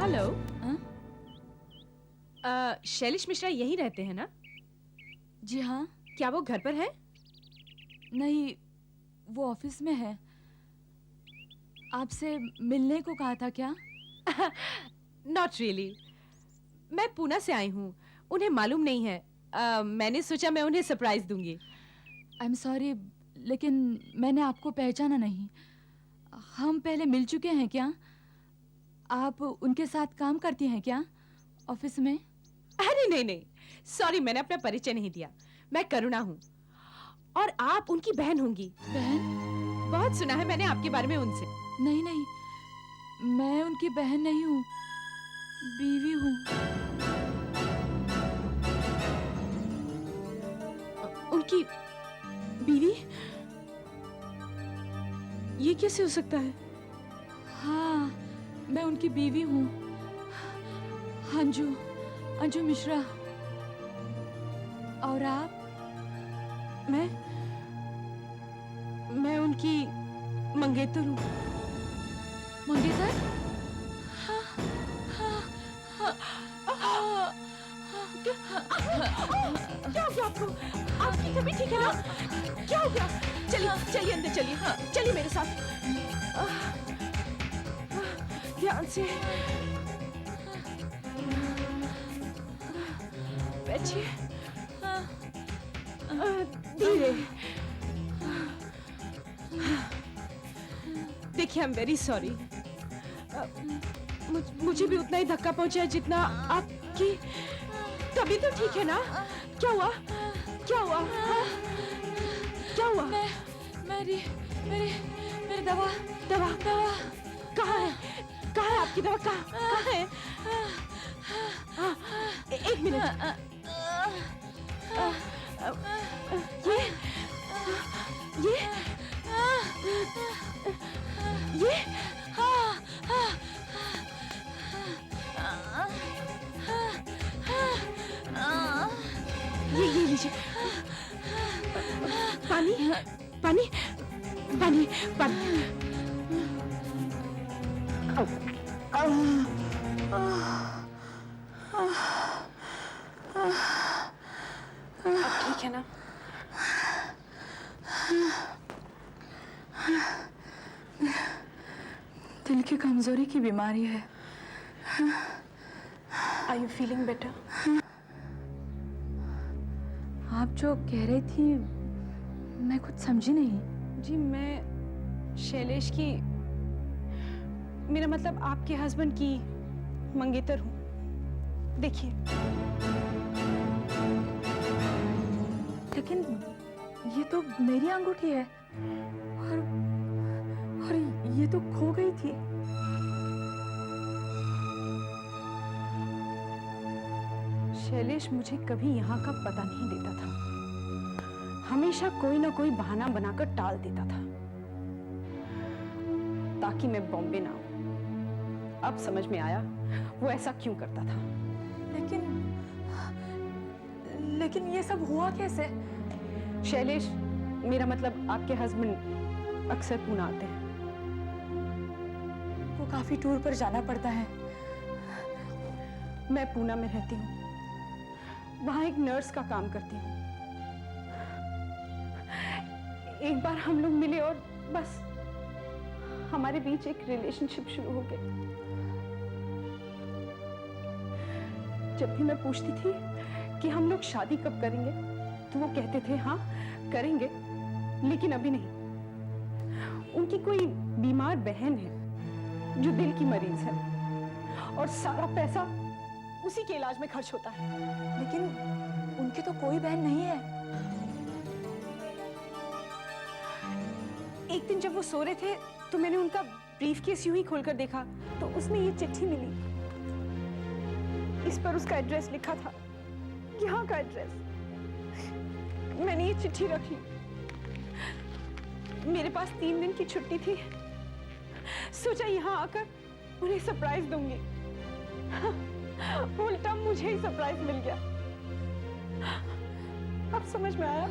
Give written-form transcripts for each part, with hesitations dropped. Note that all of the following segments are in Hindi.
हेलो। हाँ? शैलेश मिश्रा यहीं रहते हैं ना? जी हाँ। क्या वो घर पर है? नहीं, वो ऑफिस में है। आपसे मिलने को कहा था क्या? Not really. मैं पूना से आई हूँ, उन्हें मालूम नहीं है। मैंने सोचा मैं उन्हें सरप्राइज दूंगी। आई एम सॉरी, लेकिन मैंने आपको पहचाना नहीं। हम पहले मिल चुके हैं क्या? आप उनके साथ काम करती हैं क्या ऑफिस में? अरे नहीं नहीं, सॉरी, मैंने अपना परिचय नहीं दिया। मैं करुणा हूँ और आप उनकी बहन होंगी। बहन? बहुत सुना है मैंने आपके बारे में उनसे। नहीं नहीं, मैं उनकी बहन नहीं हूँ, बीवी हूँ। उनकी बीवी? ये कैसे हो सकता है? हाँ, मैं उनकी बीवी हूँ, अंजू मिश्रा। और आप? मैं उनकी मंगेतर हूँ। मंगेतर? क्या हो गया आपको? आपकी तबीयत ठीक है ना? क्या हो गया? चलिए चलिए अंदर चलिए, चलिए मेरे साथ। ध्यान से बैठिए, धीरे। देखिए, आई एम वेरी सॉरी। मुझे भी उतना ही धक्का पहुंचा है जितना आपकी। तभी तो ठीक है ना? क्या हुआ? क्या हुआ? हाँ? क्या हुआ? मेरी दवा। कहाँ है? कहाँ है आपकी दवा? कहाँ है? हाँ, एक मिनट। ये ये लीजिए। पानी पानी पानी पानी। अब ठीक है ना? दिल की कमजोरी की बीमारी है। Are you feeling better? आप जो कह रही थी मैं कुछ समझी नहीं। जी, मैं शैलेश की, मेरा मतलब आपके हस्बैंड की मंगेतर हूँ। देखिए। लेकिन ये तो मेरी अंगूठी है और ये तो खो गई थी। शैलेश मुझे कभी यहाँ का पता नहीं देता था, हमेशा कोई ना कोई बहाना बनाकर टाल देता था ताकि मैं बॉम्बे ना आऊं। अब समझ में आया वो ऐसा क्यों करता था। लेकिन ये सब हुआ कैसे? शैलेश, मेरा मतलब आपके हस्बैंड अक्सर पूना आते हैं। वो काफी टूर पर जाना पड़ता है। मैं पूना में रहती हूँ, वहां एक नर्स का काम करती हूँ। एक बार हम लोग मिले और बस हमारे बीच एक रिलेशनशिप शुरू हो गया। जब भी मैं पूछती थी कि हम लोग शादी कब करेंगे, तो वो कहते थे हाँ करेंगे, लेकिन अभी नहीं। उनकी कोई बीमार बहन है जो दिल की मरीज है और सारा पैसा उसी के इलाज में खर्च होता है। लेकिन उनकी तो कोई बहन नहीं है। एक दिन जब वो सो रहे थे तो मैंने उनका ब्रीफकेस यूं ही खोलकर देखा तो उसमें ये चिट्ठी मिली। इस पर उसका एड्रेस लिखा था, यहाँ का एड्रेस। मैंने ये चिट्ठी रख ली। मेरे पास 3 दिन की छुट्टी थी, सोचा यहाँ आकर उन्हें सरप्राइज दूंगी। उल्टा मुझे ही सरप्राइज मिल गया। अब समझ में आया,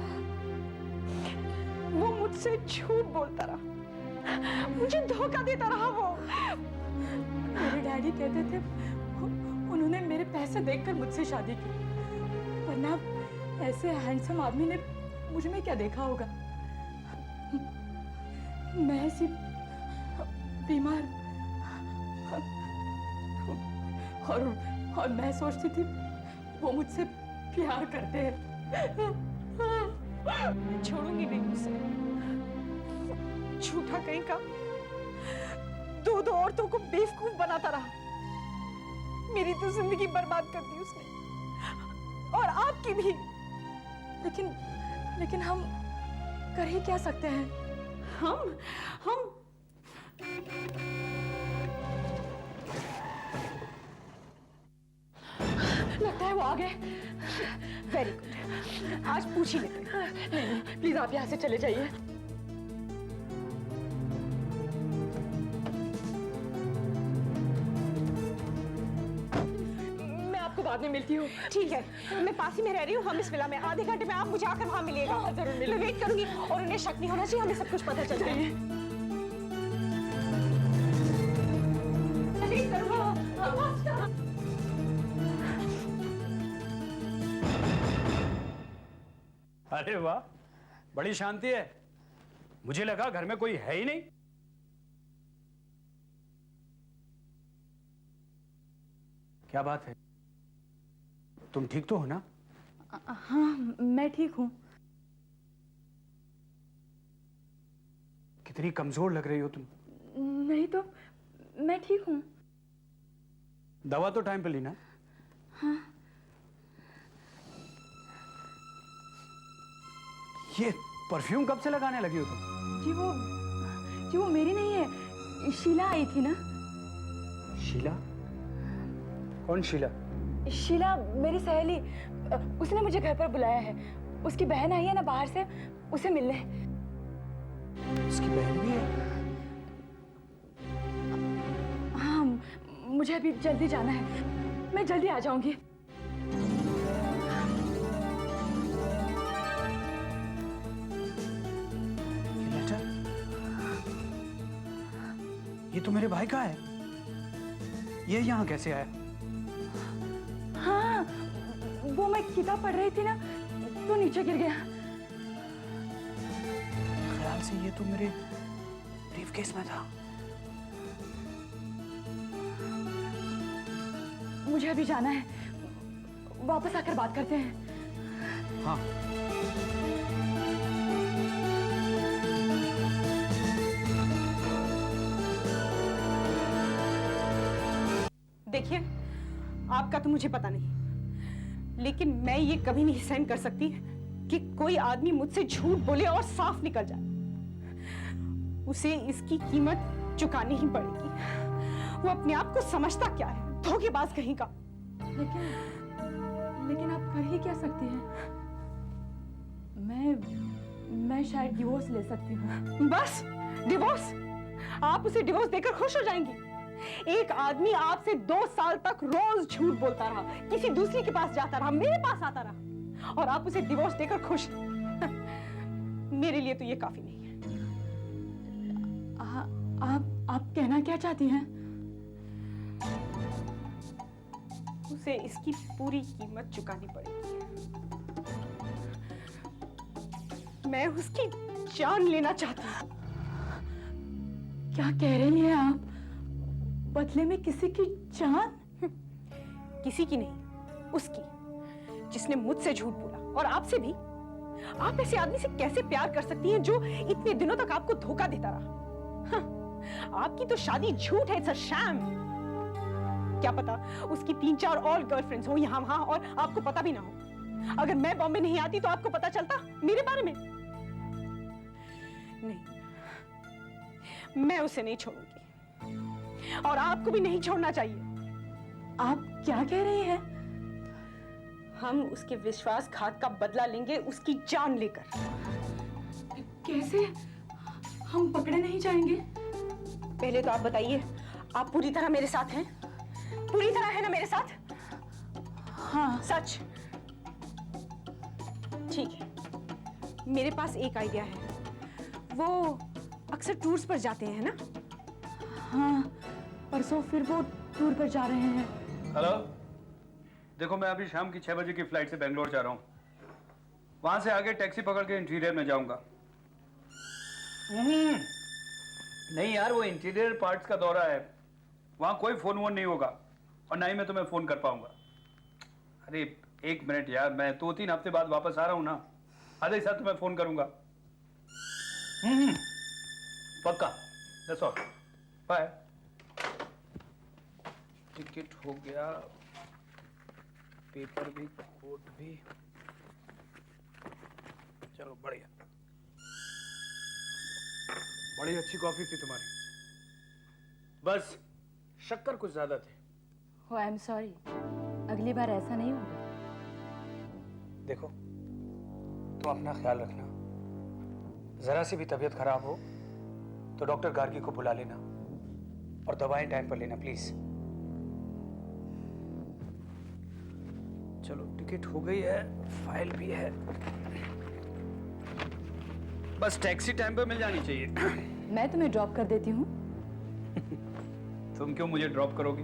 वो मुझसे झूठ बोलता रहा, मुझे धोखा देता रहा। मेरे डैडी कहते थे उन्होंने मेरे पैसे देखकर मुझसे शादी की, वरना ऐसे हैंडसम आदमी ने मुझ में क्या देखा होगा। मैं ऐसी बीमार और मैं सोचती थी वो मुझसे प्यार करते हैं। छोड़ूंगी नहीं उसे, झूठा कहीं का दो औरतों को बेवकूफ बनाता रहा। मेरी तो जिंदगी बर्बाद कर दी उसने, और आपकी भी। लेकिन हम कर ही क्या सकते हैं? हम लगता है वो आ गए। वेरी गुड, आज पूछ ही लेते हैं। नहीं, प्लीज आप यहाँ से चले जाइए। मैं आपको बाद में मिलती हूँ। ठीक है, मैं पास ही में रह रही हूँ। हम इस विला में आधे घंटे में आप मुझे आकर वहां मिलिएगा। जरूर मैं वेट करूंगी, और उन्हें शक नहीं होना चाहिए, हमें सब कुछ पता चल जाए। अरे वाह, बड़ी शांति है। मुझे लगा घर में कोई है ही नहीं। क्या बात है, तुम ठीक तो हो ना? हाँ, मैं ठीक हूँ। कितनी कमजोर लग रही हो तुम। नहीं तो मैं ठीक हूँ। दवा तो टाइम पे ली ना? हाँ। ये परफ्यूम कब से लगाने लगी हो तुम? जी वो मेरी नहीं है, शीला आई थी ना। शीला? कौन शीला? शीला मेरी सहेली, उसने मुझे घर पर बुलाया है। उसकी बहन आई है ना बाहर से, उसे मिलने। उसकी बहन भी है? हाँ, मुझे अभी जल्दी जाना है, मैं जल्दी आ जाऊंगी। ये तो मेरे भाई का है। ये यहाँ कैसे आया? हाँ, वो मैं किताब पढ़ रही थी ना, तो नीचे गिर गया। ख्याल से ये तो मेरे ब्रीफकेस में था। मुझे अभी जाना है, वापस आकर बात करते हैं। हाँ। देखिए, आपका तो मुझे पता नहीं, लेकिन मैं ये कभी नहीं सहन कर सकती कि कोई आदमी मुझसे झूठ बोले और साफ निकल जाए। उसे इसकी कीमत चुकानी ही पड़ेगी। वो अपने आप को समझता क्या है, धोखेबाज कहीं का। लेकिन आप कर ही क्या सकती हैं? मैं शायद डिवोर्स ले सकती हूँ। बस डिवोर्स? आप उसे डिवोर्स देकर खुश हो जाएंगी? एक आदमी आपसे 2 साल तक रोज झूठ बोलता रहा, किसी दूसरी के पास जाता रहा, मेरे पास आता रहा, और आप उसे डिवोर्स देकर खुश? मेरे लिए तो ये काफी नहीं है। आप कहना क्या चाहती हैं? उसे इसकी पूरी कीमत चुकानी पड़ेगी। मैं उसकी जान लेना चाहती हूँ। क्या कह रही हैं आप? बदले में किसी की जान? किसी की नहीं, उसकी, जिसने मुझसे झूठ बोला, और आपसे भी। आप ऐसे आदमी से कैसे प्यार कर सकती हैं जो इतने दिनों तक आपको धोखा देता रहा? आपकी तो शादी झूठ है, इट्स अ शैम। क्या पता उसकी 3-4 और गर्लफ्रेंड्स हो यहाँ वहां, और आपको पता भी ना हो। अगर मैं बॉम्बे नहीं आती तो आपको पता चलता मेरे बारे में? नहीं, मैं उसे नहीं छोड़ूंगी, और आपको भी नहीं छोड़ना चाहिए। आप क्या कह रही हैं? हम उसके विश्वासघात का बदला लेंगे, उसकी जान लेकर। कैसे? हम पकड़े नहीं जाएंगे? पहले तो आप बताइए, आप पूरी तरह मेरे साथ हैं? पूरी तरह है ना मेरे साथ? हाँ। सच? ठीक है, मेरे पास एक आइडिया है। वो अक्सर टूर्स पर जाते हैं ना? हाँ। परसों फिर वो टूर पर जा रहे हैं। हेलो, देखो मैं अभी शाम की 6 बजे की फ्लाइट से बेंगलोर जा रहा हूँ। वहां से आगे टैक्सी पकड़ के इंटीरियर में जाऊंगा। नहीं यार, वो इंटीरियर पार्ट्स का दौरा है, वहां कोई फोन वोन नहीं होगा और ना ही मैं तुम्हें फोन कर पाऊंगा। अरे एक मिनट यार, मैं 2-3 हफ्ते बाद वापस आ रहा हूँ ना, आधे साथ तुम्हें फोन करूंगा। पक्का, दैट्स ऑल, बाय। टिकट हो गया, पेपर भी, कोट भी, चलो बढ़िया। बड़ी अच्छी कॉफी थी तुम्हारी, बस शक्कर कुछ ज्यादा थे। Oh, आई एम सॉरी, अगली बार ऐसा नहीं होगा। देखो, तुम अपना ख्याल रखना, जरा सी भी तबीयत खराब हो तो डॉक्टर गार्गी को बुला लेना और दवाएं टाइम पर लेना प्लीज। चलो टिकट हो गई है, फाइल भी है, बस टैक्सी टाइम पर मिल जानी चाहिए। मैं तुम्हें ड्रॉप कर देती हूँ। तुम क्यों मुझे ड्रॉप करोगी?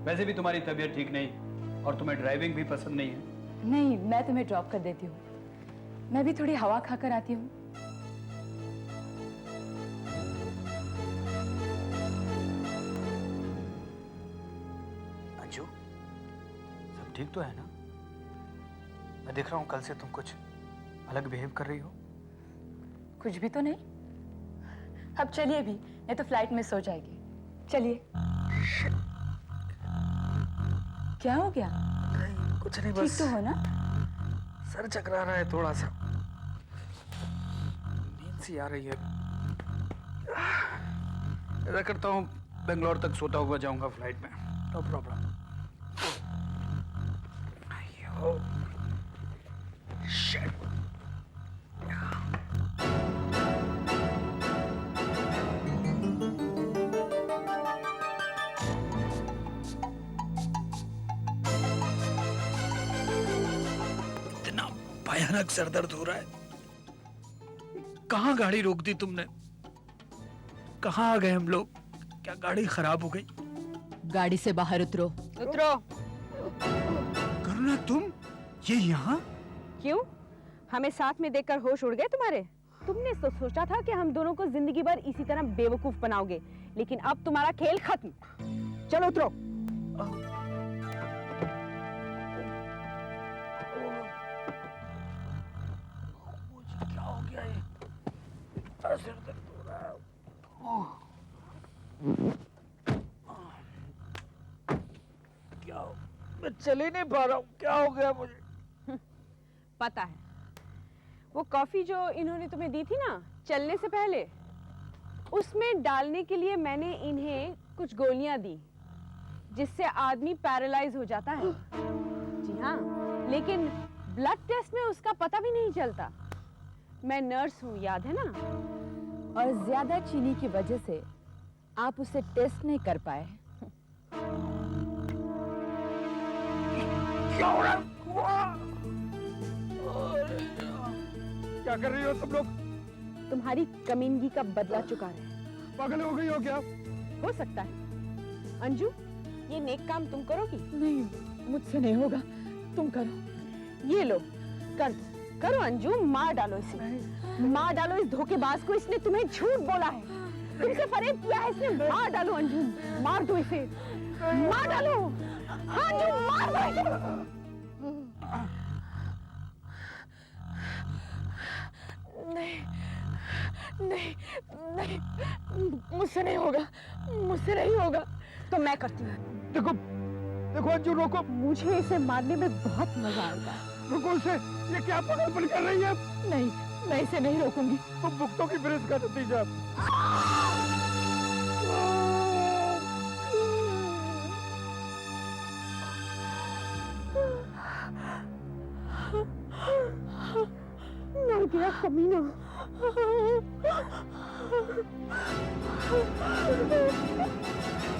वैसे भी तुम्हारी तबीयत ठीक नहीं और तुम्हें ड्राइविंग भी पसंद नहीं है। नहीं, मैं तुम्हें ड्रॉप कर देती हूँ। मैं भी थोड़ी हवा खाकर आती हूँ। अंजू, सब ठीक तो है ना? मैं देख रहा हूँ कल से तुम कुछ अलग बिहेव कर रही हो। कुछ भी तो नहीं। अब चलिए भी, नहीं तो फ्लाइट मिस हो जाएगी। चलिए। क्या हो गया? नहीं, कुछ नहीं, ठीक बस तो हो ना? सर चकरा रहा है थोड़ा सा, नींद सी आ रही है। ऐसा करता हूँ, बेंगलोर तक सोता हुआ जाऊंगा फ्लाइट में, नो प्रॉब्लम। शिट। भयानक सर दर्द हो रहा है। कहाँ गाड़ी रोक दी तुमने? कहाँ आ गए हम लोग? क्या गाड़ी खराब हो गई? गाड़ी से बाहर उतरो। उतरो। करुणा, तुम ये यहाँ? क्यों? हमें साथ में देखकर होश उड़ गए तुम्हारे? तुमने तो सोचा था कि हम दोनों को जिंदगी भर इसी तरह बेवकूफ बनाओगे, लेकिन अब तुम्हारा खेल खत्म। चलो उतरो। क्या हो गया ये? सिर दर्द हो रहा है। क्या हो? मैं चल ही नहीं पा रहा हूँ, क्या हो गया मुझे? पता है, वो कॉफी जो इन्होंने तुम्हें दी थी ना चलने से पहले, उसमें डालने के लिए मैंने इन्हें कुछ गोलियां दी जिससे आदमी पैरालाइज हो जाता है। जी हाँ, लेकिन ब्लड टेस्ट में उसका पता भी नहीं चलता। मैं नर्स हूँ, याद है ना? और ज्यादा चीनी की वजह से आप उसे टेस्ट नहीं कर पाए। क्या कर रही हो तुम लोग? तुम्हारी कमीनगी का बदला चुका रहे। पागल हो गई हो क्या? हो सकता है। अंजू, ये नेक काम तुम करोगी? नहीं, मुझसे नहीं होगा, तुम करो। ये लो, कर दो। करो अंजू, मार डालो इसे, मार डालो इस धोखेबाज को। इसने तुम्हें झूठ बोला है, तुमसे फरेब किया है इसने। मार डालो अंजू, मार दो इसे, मार डालो। हाँ अंजू, मार दो इसे। नहीं, नहीं, नहीं, मुझसे नहीं होगा, मुझसे नहीं होगा। तो मैं करती हूँ। देखो, देखो अंजू, रोको। मुझे इसे मारने में बहुत मजा आएगा। रुको इसे, ये क्या पागलपन कर रही है? नहीं, मैं इसे नहीं रोकूंगी। तुम भुगतोगी फिर इसका नतीजा। मर गया कमीना।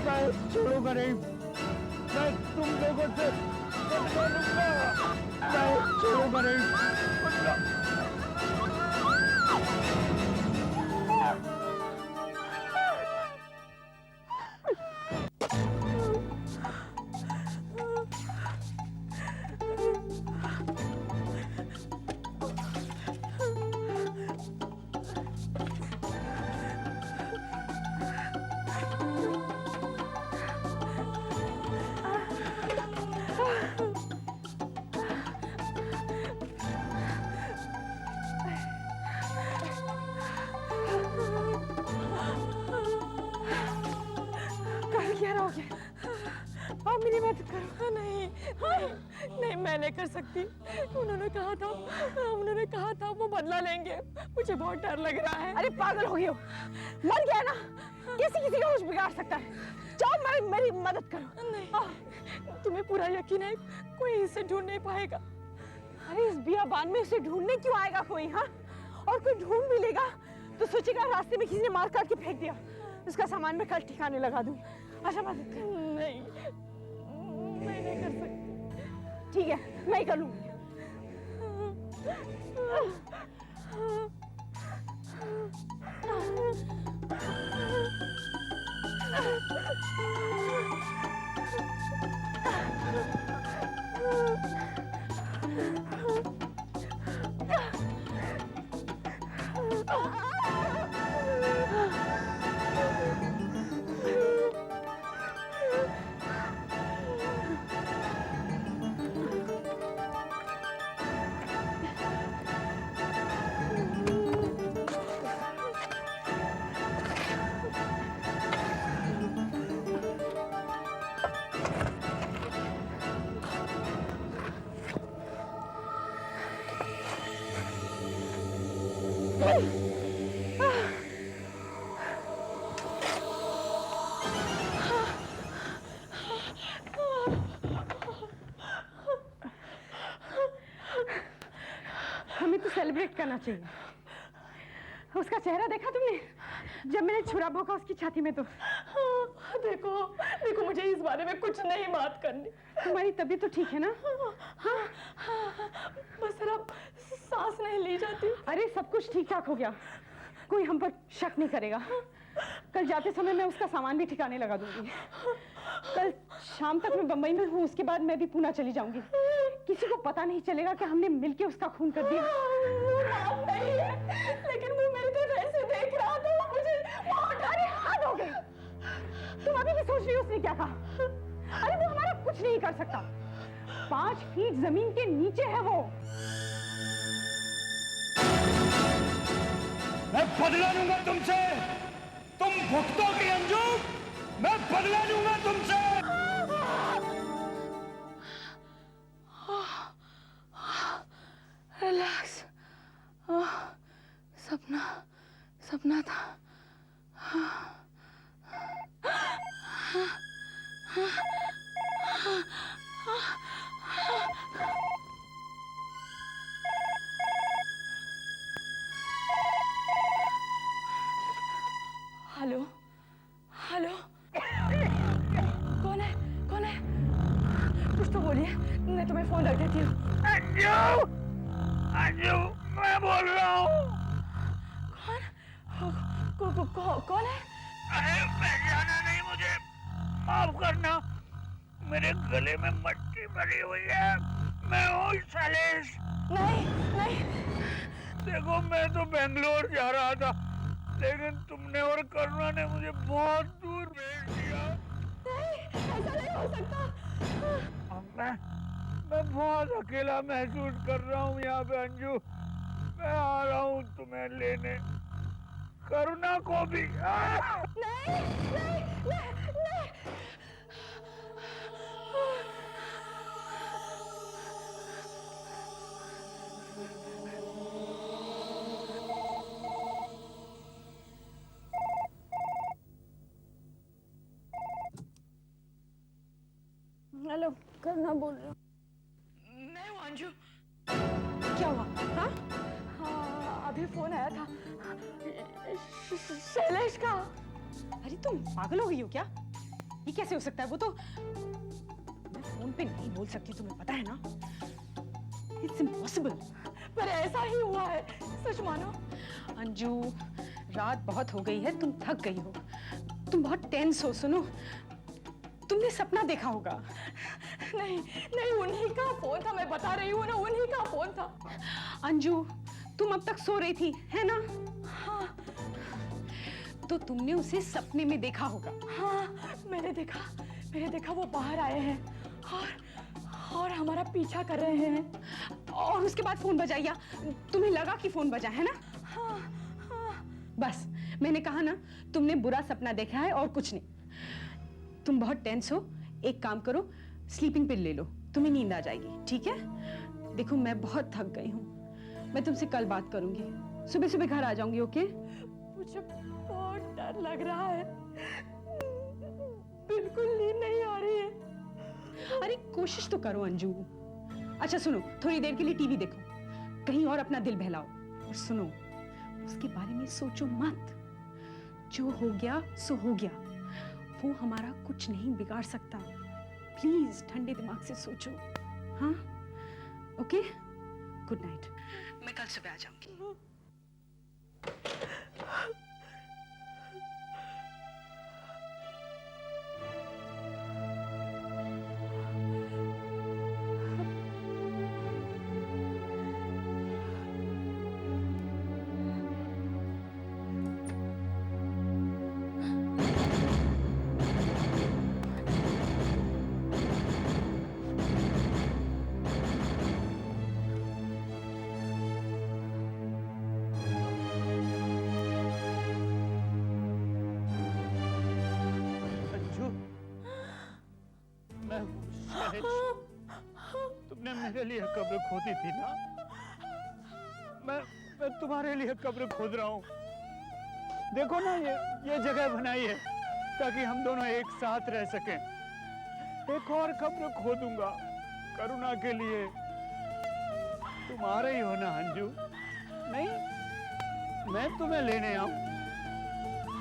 मैं छोड़ूंगा नहीं, मैं तुम लोगों से मैं छोड़ूंगा नहीं। आप मेरी मदद करो। नहीं नहीं नहीं, मैं नहीं कर सकती। उन्होंने कहा था वो बदला लेंगे। मुझे बहुत डर लग रहा है। अरे पागल हो गई हो, मर गया ना, कैसे किसी का होश बिगाड़ सकता है? जाओ मेरी मदद करो। नहीं, तुम्हें पूरा यकीन है कोई इसे ढूंढ नहीं पाएगा? अरे इस बियाबान में इसे ढूंढने क्यों आएगा कोई? हाँ, और कोई ढूंढ भी लेगा तो सोचेगा रास्ते में किसी ने मार काट के फेंक दिया। इसका सामान मैं कल ठिकाने लगा दूंगी। अच्छा मदद कर। नहीं, मैं नहीं कर सकती। ठीक है, मैं ही कर लूंगी। हमें तो सेलिब्रेट करना चाहिए। उसका चेहरा देखा तुमने जब मैंने छुरा भोंका उसकी छाती में? तो देखो देखो, मुझे इस बारे में कुछ नहीं बात करनी। तुम्हारी तबीयत तो ठीक है ना? हाँ, बस जरा सांस नहीं ली जाती। अरे सब कुछ ठीक ठाक हो गया, कोई हम पर शक नहीं करेगा। कल जाते समय मैं उसका सामान भी ठिकाने लगा दूंगी। कल शाम तक मैं बंबई में हूँ, उसके बाद मैं भी पुणे चली जाऊंगी। किसी को पता नहीं चलेगा कि हमने मिलके उसका खून कर दिया। वो नाम नहीं है, लेकिन वो मेरी तरफ ऐसे देख रहा था, मुझे अरे हद हो गई, तुम अभी भी सोच रही हो उसने क्या कहा? अरे वो हमारा कुछ नहीं कर सकता, 5 फीट जमीन के नीचे है वो। मैं बदला लूंगा तुमसे, तुम भुगतोगी अंजू, मैं बदला लूंगा तुमसे। रिलैक्स, सपना था। हेलो हेलो, कौन है? कुछ तो बोलिए, मैं तुम्हें फोन रख देती हूँ। अंजू, मैं बोल रहा हूँ। कौन है? अरे पहचाना नहीं मुझे, माफ करना, मेरे गले में मट्टी भरी हुई है। मैं हूँ शैलेश। नहीं, देखो मैं तो बेंगलोर जा रहा था, लेकिन तुमने और करुणा ने मुझे बहुत दूर भेज दिया। नहीं, ऐसा नहीं हो सकता। अब मैं बहुत अकेला महसूस कर रहा हूँ यहाँ पे अंजू। मैं आ रहा हूँ तुम्हें लेने, करुणा को भी। नहीं। हेलो, करुणा बोल रही हूँ। नहीं हूँ अंजू। क्या हुआ? हाँ, हाँ, अभी फोन आया था शैलेश का। अरे तुम पागल हो गई हो क्या? ये कैसे हो सकता है? वो तो मैं फोन पे नहीं बोल सकती, तुम्हें पता है ना। It's impossible. पर ऐसा ही हुआ है, सच मानो। अंजू, रात बहुत हो गई है, तुम थक गई हो, तुम बहुत टेंस हो। सुनो, तुमने सपना देखा होगा। नहीं, उन्हीं का फोन था, मैं बता रही हूँ ना, उन्हीं का फोन था। अंजू, तुम अब तक सो रही थी, है ना? हाँ, तो तुमने उसे सपने में देखा होगा। हाँ, मैंने देखा वो बाहर आए हैं और हमारा पीछा कर रहे हैं। और उसके बाद फोन बजा, या तुम्हें लगा कि फोन बजा, है ना? हाँ। बस मैंने कहा ना, तुमने बुरा सपना देखा है और कुछ नहीं। तुम बहुत टेंस हो, एक काम करो, स्लीपिंग पिल ले लो, तुम्हें नींद आ जाएगी, ठीक है? देखो मैं बहुत थक गई हूँ, मैं तुमसे कल बात करूंगी, सुबह सुबह घर आ जाऊंगी, ओके? मुझे बहुत डर लग रहा है, बिल्कुल नींद नहीं आ रही है। अरे कोशिश तो करो अंजू। अच्छा सुनो, थोड़ी देर के लिए टीवी देखो, कहीं और अपना दिल बहलाओ, और सुनो, उसके बारे में सोचो मत। जो हो गया सो हो गया, वो हमारा कुछ नहीं बिगाड़ सकता। प्लीज ठंडे दिमाग से सोचो, हाँ? Okay, good night. मैं कल सुबह आ जाऊंगी। अंजू, मैं तुमने मेरे लिए कब्र खोदी थी ना? मैं तुम्हारे लिए कब्र खोद रहा हूँ। देखो ना, ये जगह बनाई है ताकि हम दोनों एक साथ रह सकें। एक और कब्र खोदूंगा करुणा के लिए। तुम आ रही हो ना अंजू? नहीं, मैं तुम्हें लेने आऊं?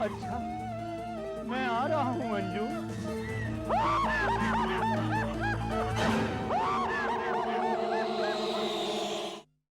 अच्छा, मैं आ रहा हूं अंजू।